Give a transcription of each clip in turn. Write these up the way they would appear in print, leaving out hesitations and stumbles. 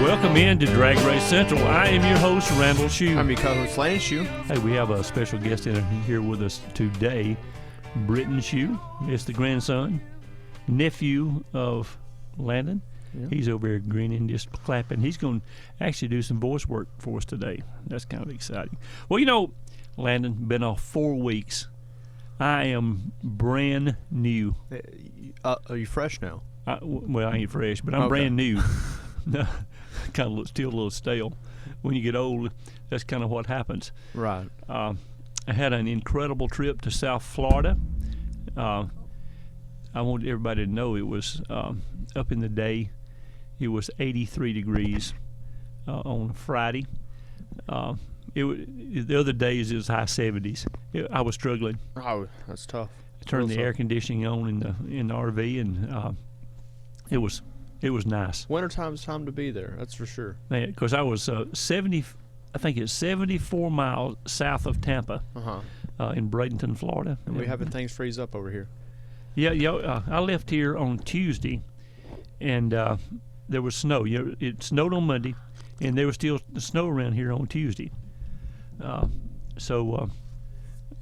Welcome in to DragRace Central. I am your host, Randall Shue. I'm your co-host, Landon Shue. Hey, we have a special guest in here with us today, Britton Shue. It's the grandson, nephew of Landon. Yeah. He's over there grinning, just clapping. He's going to actually do some voice work for us today. That's kind of exciting. Well, you know, Landon, been off 4 weeks. I am brand new. Are you fresh now? Well, I ain't fresh, but I'm brand new. Kind of still a little stale. When you get old, that's kind of what happens. Right. I had an incredible trip to South Florida. I want everybody to know it was up in the day. It was 83 degrees on Friday. The other days it was high 70s. I was struggling. Oh, that's tough. I turned the air conditioning on in the RV, and it was nice. Wintertime's time to be there, that's for sure. Because I was 74 miles south of Tampa, in Bradenton, Florida. And we're having things freeze up over here. Yeah. I left here on Tuesday, and there was snow. It snowed on Monday, and there was still snow around here on Tuesday. So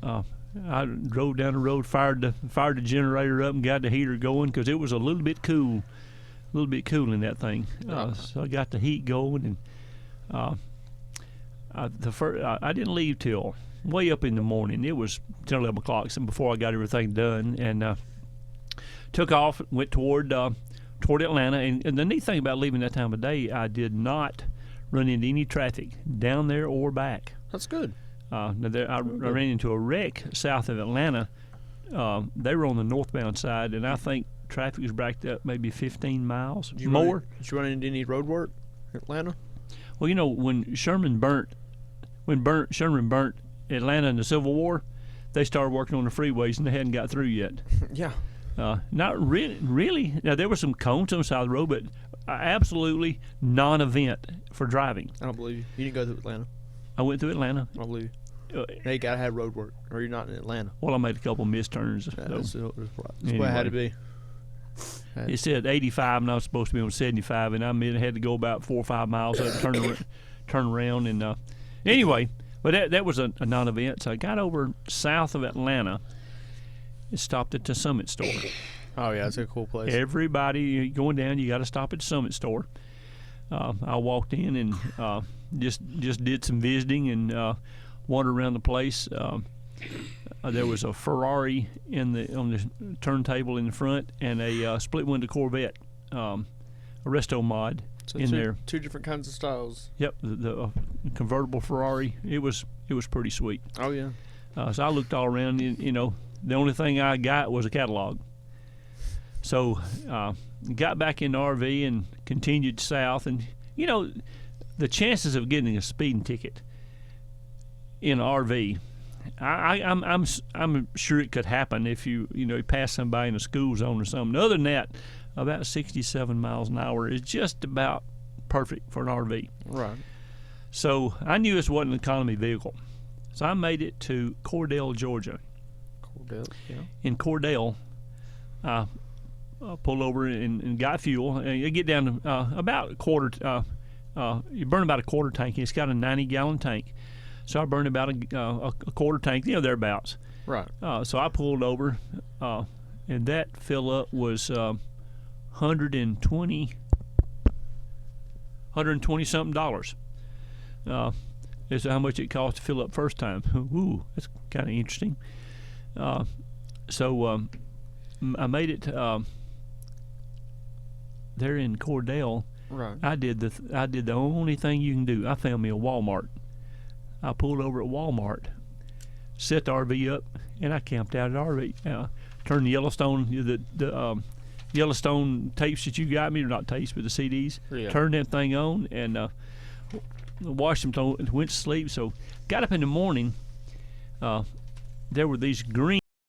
I drove down the road, fired the generator up, and got the heater going because it was a little bit cool in that thing. So I got the heat going, and I didn't leave till way up in the morning. It was 10 or 11 o'clock before I got everything done, and took off, went toward Atlanta. And the neat thing about leaving that time of day, I did not run into any traffic down there or back. That's good. I ran into a wreck south of Atlanta. They were on the northbound side, and I think traffic was backed up maybe 15 miles more. Did you run into any road work in Atlanta? Well, you know, when Sherman burnt Atlanta in the Civil War, they started working on the freeways, and they hadn't got through yet. Yeah. Not really. Now, there were some cones on the side of the road, but absolutely non-event for driving. I don't believe you. You didn't go to Atlanta. I went through Atlanta. I don't believe you. Now you gotta have road work, or you're not in Atlanta. Well, I made a couple misturns. That's what it had to be. It said 85, and I was supposed to be on 75, and I had to go about 4 or 5 miles up, turn around, and anyway. But that was a non-event. So I got over south of Atlanta and stopped at the Summit store. Oh yeah, it's a cool place. Everybody going down, you got to stop at the Summit store. I walked in and just did some visiting and wandered around the place. There was a Ferrari on the turntable in the front, and a split window Corvette, a resto mod in there. 2 different kinds of styles. Yep, the convertible Ferrari. It was pretty sweet. Oh yeah. So I looked all around. You know, the only thing I got was a catalog. So got back in the RV and continued south, and you know, the chances of getting a speeding ticket in an RV, I'm sure it could happen if you pass somebody in a school zone or something. Other than that, about 67 miles an hour is just about perfect for an RV. Right. So I knew this wasn't an economy vehicle, so I made it to Cordell, Georgia. Cordell, yeah. In Cordell, pulled over and got fuel. And you get down to about a quarter. You burn about a quarter tank. It's got a 90-gallon tank, so I burned about a quarter tank. Thereabouts. Right. So I pulled over, and that fill up was 120 something dollars. Is how much it cost to fill up first time. Ooh, that's kind of interesting. So I made it there in Cordell. Right. I did the only thing you can do. I found me a Walmart. I pulled over at Walmart, set the RV up, and I camped out at the RV. Turned the Yellowstone Yellowstone tapes that you got me, or not tapes, but the CDs. Yeah. Turned that thing on and watched them. Went to sleep. So got up in the morning. There were these green